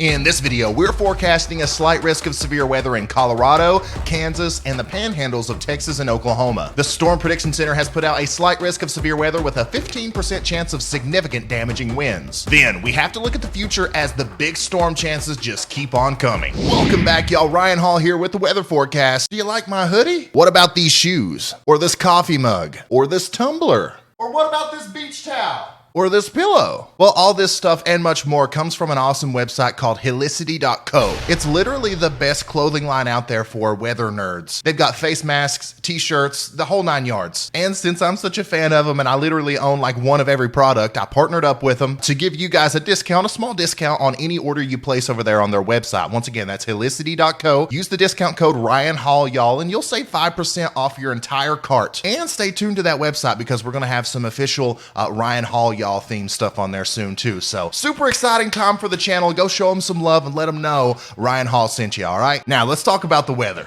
In this video, we're forecasting a slight risk of severe weather in Colorado, Kansas, and the panhandles of Texas and Oklahoma. The Storm Prediction Center has put out a slight risk of severe weather with a 15% chance of significant damaging winds. Then, we have to look at the future as the big storm chances just keep on coming. Welcome back, y'all. Ryan Hall here with the weather forecast. Do you like my hoodie? What about these shoes? Or this coffee mug? Or this tumbler? Or what about this beach towel? Or this pillow? Well, all this stuff and much more comes from an awesome website called Helicity.co. It's literally the best clothing line out there for weather nerds. They've got face masks, t-shirts, the whole 9 yards. And since I'm such a fan of them and I literally own like one of every product, I partnered up with them to give you guys a discount, a small discount on any order you place over there on their website. Once again, that's Helicity.co. Use the discount code Ryan Hall, y'all, and you'll save 5% off your entire cart. And stay tuned to that website because we're going to have some official Ryan Hall, y'all, themed stuff on there soon too. So super exciting time for the channel. Go show them some love and let them know Ryan Hall sent you. All right, now let's talk about the weather.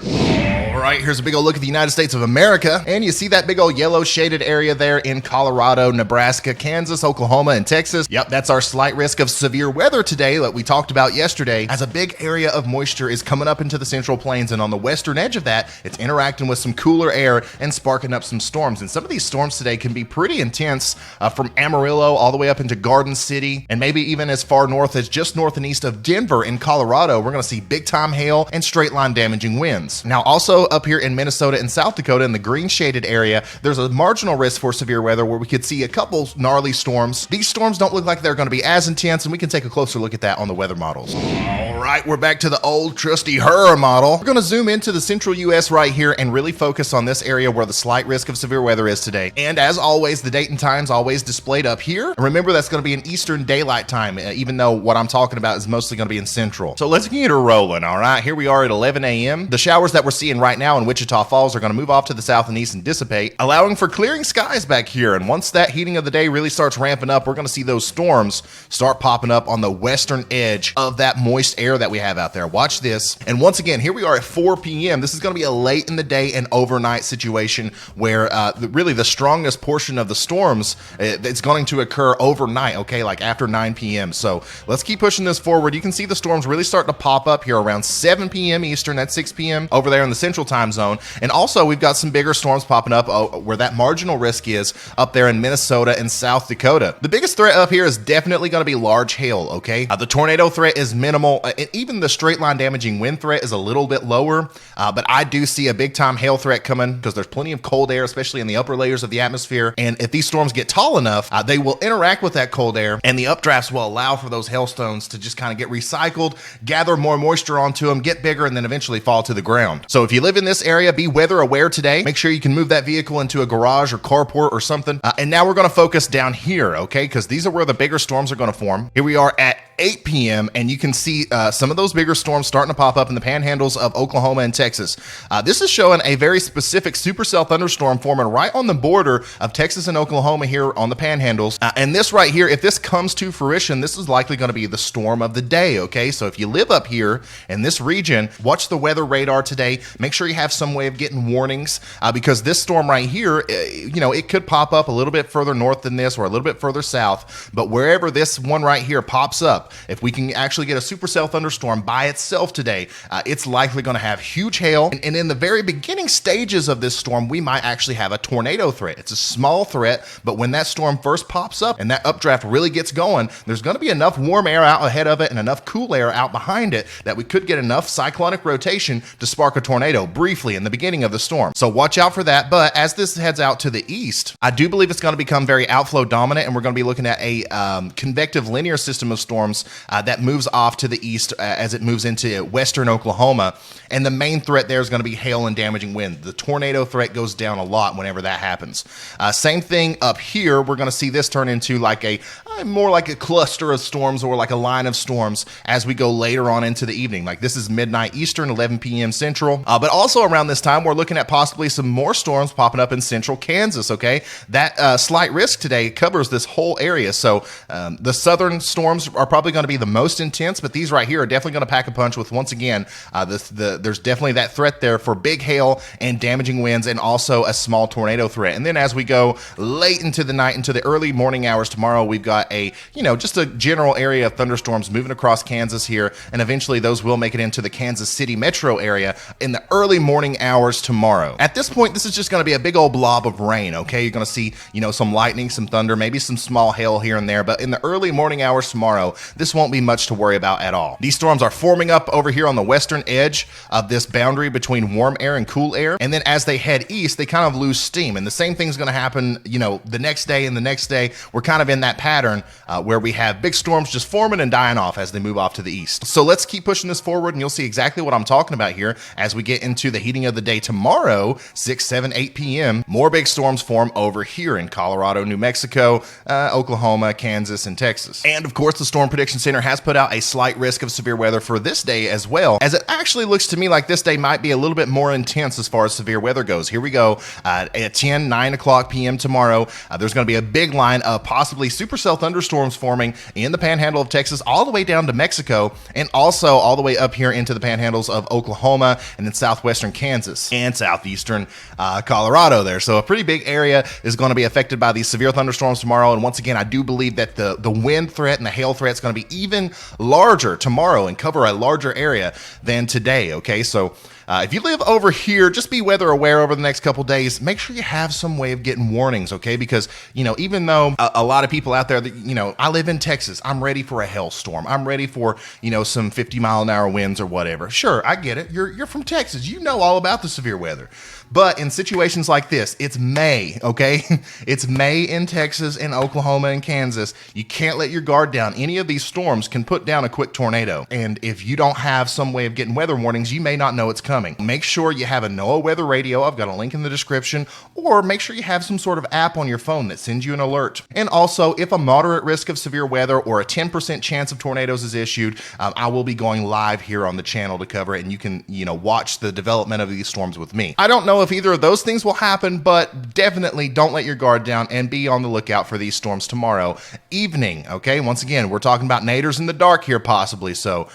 All right, here's a big old look at the United States of America, and you see that big old yellow shaded area there in Colorado, Nebraska, Kansas, Oklahoma, and Texas. Yep, that's our slight risk of severe weather today that we talked about yesterday, as a big area of moisture is coming up into the Central Plains, and on the western edge of that, it's interacting with some cooler air and sparking up some storms. And some of these storms today can be pretty intense, from Amarillo all the way up into Garden City, and maybe even as far north as just north and east of Denver in Colorado. We're going to see big time hail and straight line damaging winds. Now also up here in Minnesota and South Dakota in the green shaded area, there's a marginal risk for severe weather where we could see a couple gnarly storms. These storms don't look like they're going to be as intense, and we can take a closer look at that on the weather models. All right, we're back to the old trusty HRRR model. We're going to zoom into the central US right here and really focus on this area where the slight risk of severe weather is today. And as always, the date and time's always displayed up here. And remember, that's going to be in Eastern Daylight Time, even though what I'm talking about is mostly going to be in Central. So let's get her rolling, all right? Here we are at 11 a.m. The showers that we're seeing right now in Wichita Falls are going to move off to the south and east and dissipate, allowing for clearing skies back here. And once that heating of the day really starts ramping up, we're going to see those storms start popping up on the western edge of that moist air that we have out there. Watch this. And once again, here we are at 4 p.m. This is going to be a late in the day and overnight situation where really the strongest portion of the storms it's going to occur overnight, okay, like after 9 p.m. So let's keep pushing this forward. You can see the storms really starting to pop up here around 7 p.m. Eastern, that's 6 p.m. over there in the central time zone. And also we've got some bigger storms popping up where that marginal risk is up there in Minnesota and South Dakota. The biggest threat up here is definitely going to be large hail, okay? The tornado threat is minimal, and even the straight line damaging wind threat is a little bit lower, but I do see a big time hail threat coming because there's plenty of cold air, especially in the upper layers of the atmosphere. And if these storms get tall enough, they will interact with that cold air, and the updrafts will allow for those hailstones to just kind of get recycled, gather more moisture onto them, get bigger, and then eventually fall to the ground. So if you live in this area, be weather aware today. Make sure you can move that vehicle into a garage or carport or something. And now we're going to focus down here, okay? Because these are where the bigger storms are going to form. Here we are at 8 p.m. and you can see some of those bigger storms starting to pop up in the panhandles of Oklahoma and Texas. This is showing a very specific supercell thunderstorm forming right on the border of Texas and Oklahoma here on the panhandles. And this right here, if this comes to fruition, this is likely going to be the storm of the day, okay? So if you live up here in this region, watch the weather radar today. Make sure you have some way of getting warnings because this storm right here, you know, it could pop up a little bit further north than this or a little bit further south, but wherever this one right here pops up, if we can actually get a supercell thunderstorm by itself today, it's likely going to have huge hail. And in the very beginning stages of this storm, we might actually have a tornado threat. It's a small threat, but when that storm first pops up and that updraft really gets going, there's going to be enough warm air out ahead of it and enough cool air out behind it that we could get enough cyclonic rotation to spark a tornado briefly in the beginning of the storm. So watch out for that. But as this heads out to the east, I do believe it's going to become very outflow dominant, and we're going to be looking at a convective linear system of storms that moves off to the east as it moves into western Oklahoma. And the main threat there is going to be hail and damaging wind. The tornado threat goes down a lot whenever that happens. Same thing up here. We're going to see this turn into like a more like a cluster of storms or like a line of storms as we go later on into the evening. Like this is midnight Eastern, 11 p.m. Central. But also around this time, we're looking at possibly some more storms popping up in central Kansas, okay? That slight risk today covers this whole area. So the southern storms are probably probably going to be the most intense, but these right here are definitely going to pack a punch with, once again, there's definitely that threat there for big hail and damaging winds and also a small tornado threat. And then as we go late into the night, into the early morning hours tomorrow, we've got just a general area of thunderstorms moving across Kansas here, and eventually those will make it into the Kansas City metro area in the early morning hours tomorrow. At this point, this is just going to be a big old blob of rain, okay? You're going to see, some lightning, some thunder, maybe some small hail here and there, but in the early morning hours tomorrow, this won't be much to worry about at all. These storms are forming up over here on the western edge of this boundary between warm air and cool air, and then as they head east, they kind of lose steam, and the same thing's going to happen, the next day and the next day. We're kind of in that pattern where we have big storms just forming and dying off as they move off to the east. So let's keep pushing this forward, and you'll see exactly what I'm talking about here as we get into the heating of the day tomorrow, 6, 7, 8 p.m. More big storms form over here in Colorado, New Mexico, Oklahoma, Kansas, and Texas. And of course, the Storm Prediction Center has put out a slight risk of severe weather for this day as well, as it actually looks to me like this day might be a little bit more intense as far as severe weather goes. Here we go. At 9 o'clock p.m. tomorrow, there's going to be a big line of possibly supercell thunderstorms forming in the panhandle of Texas all the way down to Mexico, and also all the way up here into the panhandles of Oklahoma and then southwestern Kansas and southeastern Colorado there. So a pretty big area is going to be affected by these severe thunderstorms tomorrow. And once again, I do believe that the wind threat and the hail threat is going to be even larger tomorrow and cover a larger area than today. Okay, so if you live over here, just be weather aware over the next couple days. Make sure you have some way of getting warnings, okay? Because, even though a lot of people out there that, I live in Texas, I'm ready for a hailstorm. I'm ready for, some 50-mile-an-hour winds or whatever. Sure, I get it. You're from Texas. You know all about the severe weather. But in situations like this, it's May, okay? It's May in Texas and Oklahoma and Kansas. You can't let your guard down. Any of these storms can put down a quick tornado. And if you don't have some way of getting weather warnings, you may not know it's coming. Make sure you have a NOAA weather radio. I've got a link in the description. Or make sure you have some sort of app on your phone that sends you an alert. And also, if a moderate risk of severe weather or a 10% chance of tornadoes is issued, I will be going live here on the channel to cover it, and you can, watch the development of these storms with me. I don't know if either of those things will happen, but definitely don't let your guard down and be on the lookout for these storms tomorrow evening, okay? Once again, we're talking about naders in the dark here possibly, so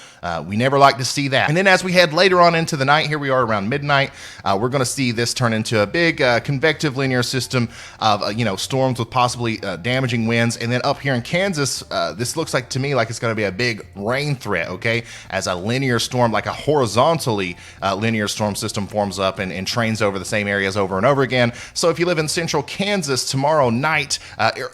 we never like to see that. And then as we head later on into the night, here we are around midnight, we're going to see this turn into a big convective linear system of, storms with possibly damaging winds. And then up here in Kansas, this looks like to me like it's going to be a big rain threat, okay? As a linear storm, like a horizontally linear storm system forms up and trains over the same areas over and over again. So if you live in central Kansas tomorrow night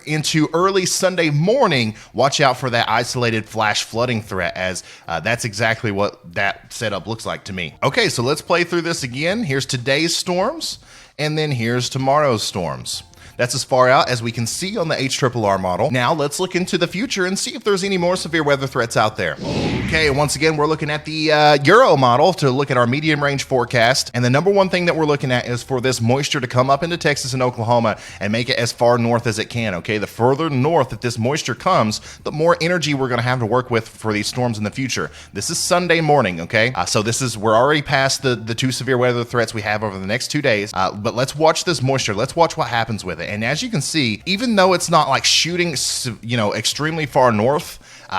into early Sunday morning, watch out for that isolated flash flooding threat, as that's exactly what that setup looks like to me. Okay, so let's play through this again. Here's today's storms, and then here's tomorrow's storms. That's as far out as we can see on the HRRR model. Now let's look into the future and see if there's any more severe weather threats out there. Okay, once again, we're looking at the Euro model to look at our medium range forecast. And the number one thing that we're looking at is for this moisture to come up into Texas and Oklahoma and make it as far north as it can, okay? The further north that this moisture comes, the more energy we're gonna have to work with for these storms in the future. This is Sunday morning, okay? So we're already past the two severe weather threats we have over the next 2 days, but let's watch this moisture. Let's watch what happens with it. And as you can see, even though it's not like shooting, extremely far north,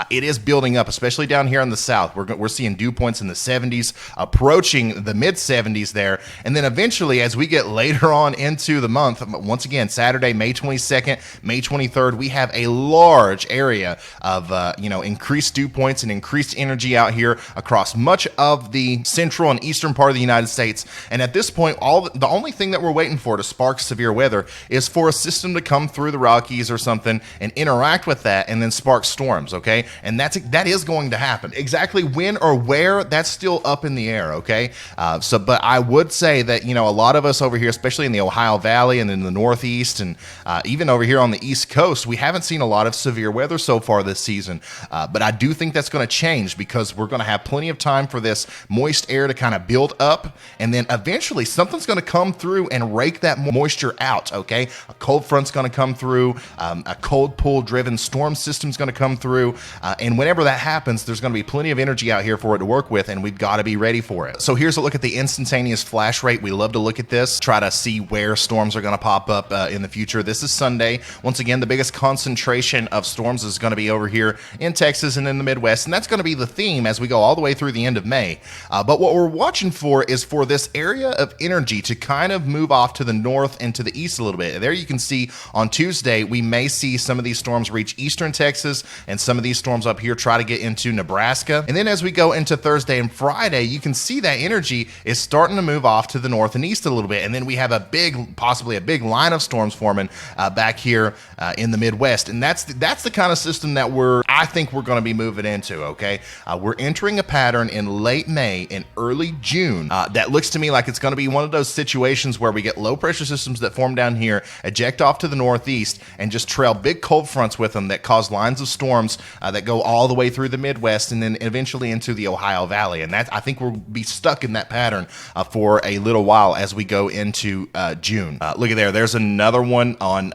it is building up, especially down here in the south. We're seeing dew points in the 70s, approaching the mid 70s there. And then eventually, as we get later on into the month, once again, Saturday, May 22nd, May 23rd, we have a large area of, increased dew points and increased energy out here across much of the central and eastern part of the United States. And at this point, the only thing that we're waiting for to spark severe weather is for a system to come through the Rockies or something and interact with that and then spark storms, okay? And that is going to happen. Exactly when or where, that's still up in the air, okay? But I would say that, a lot of us over here, especially in the Ohio Valley and in the Northeast and even over here on the East Coast, we haven't seen a lot of severe weather so far this season. But I do think that's going to change because we're going to have plenty of time for this moist air to kind of build up. And then eventually something's going to come through and rake that moisture out, okay? A cold front's going to come through. A cold pull driven storm system's going to come through. And whenever that happens, there's going to be plenty of energy out here for it to work with, and we've got to be ready for it. So here's a look at the instantaneous flash rate. We love to look at this, try to see where storms are going to pop up in the future. This is Sunday. Once again, the biggest concentration of storms is going to be over here in Texas and in the Midwest, and that's going to be the theme as we go all the way through the end of May. But what we're watching for is for this area of energy to kind of move off to the north and to the east a little bit. There you can see on Tuesday, we may see some of these storms reach eastern Texas, and some of these storms up here try to get into Nebraska. And then as we go into Thursday and Friday, you can see that energy is starting to move off to the north and east a little bit. And then we have a big, possibly a big line of storms forming back here in the Midwest. And that's the kind of system that I think we're going to be moving into, okay? We're entering a pattern in late May and early June that looks to me like it's going to be one of those situations where we get low pressure systems that form down here, eject off to the northeast, and just trail big cold fronts with them that cause lines of storms that go all the way through the Midwest and then eventually into the Ohio Valley. And that, I think we'll be stuck in that pattern for a little while as we go into June. Look at there. There's another one on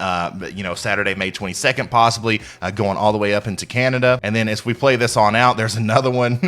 Saturday, May 22nd, possibly going all the way up into Canada. And then as we play this on out, there's another one,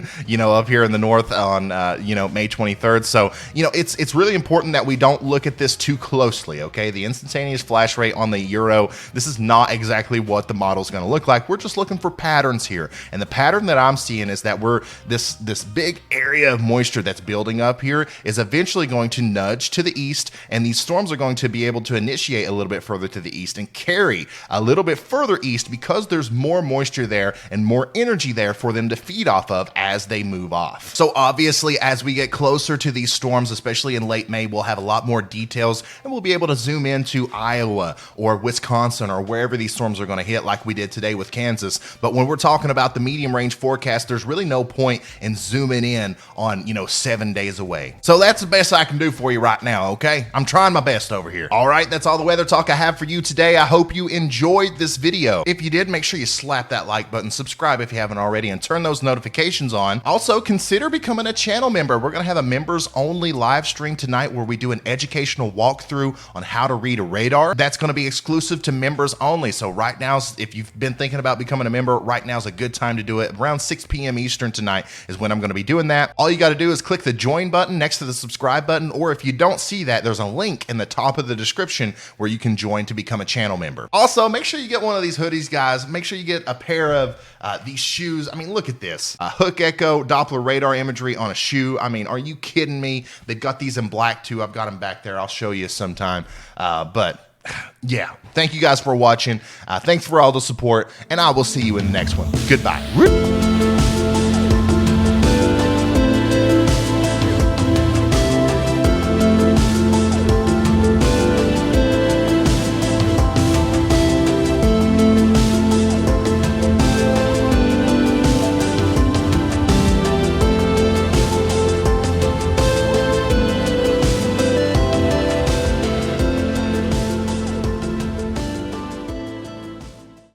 up here in the north on, May 23rd. So, it's really important that we don't look at this too closely, okay? The instantaneous flash rate on the Euro, this is not exactly what the model's going to look like. We're just looking for patterns here. And the pattern that I'm seeing is that this big area of moisture that's building up here is eventually going to nudge to the east, and these storms are going to be able to initiate a little bit further to the east and carry a little bit further east because there's more moisture there and more energy there for them to feed off of as they move off. So obviously, as we get closer to these storms, especially in late May, we'll have a lot more details and we'll be able to zoom into Iowa or Wisconsin or wherever these storms are going to hit like we did today with Kansas. But when we're talking about the medium range forecast, there's really no point in zooming in on, 7 days away. So that's the best I can do for you right now, okay? I'm trying my best over here. All right, that's all the weather talk I have for you today. I hope you enjoyed this video. If you did, make sure you slap that like button, subscribe if you haven't already, and turn those notifications on. Also, consider becoming a channel member. We're going to have a members only live stream tonight where we do an educational walkthrough on how to read a radar. That's going to be exclusive to members only. So right now, if you've been thinking about becoming a member, right now is a good time to do it. Around 6 p.m. Eastern tonight is when I'm going to be doing that. All you got to do is click the join button next to the subscribe button, or if you don't see that, there's a link in the top of the description where you can join to become a channel member. Also, make sure you get one of these hoodies, guys. Make sure you get a pair of these shoes. I mean, look at this. Hook Echo Doppler radar imagery on a shoe. I mean, are you kidding me? They've got these in black too. I've got them back there. I'll show you sometime. But yeah, thank you guys for watching. Thanks for all the support, and I will see you in the next one. Goodbye.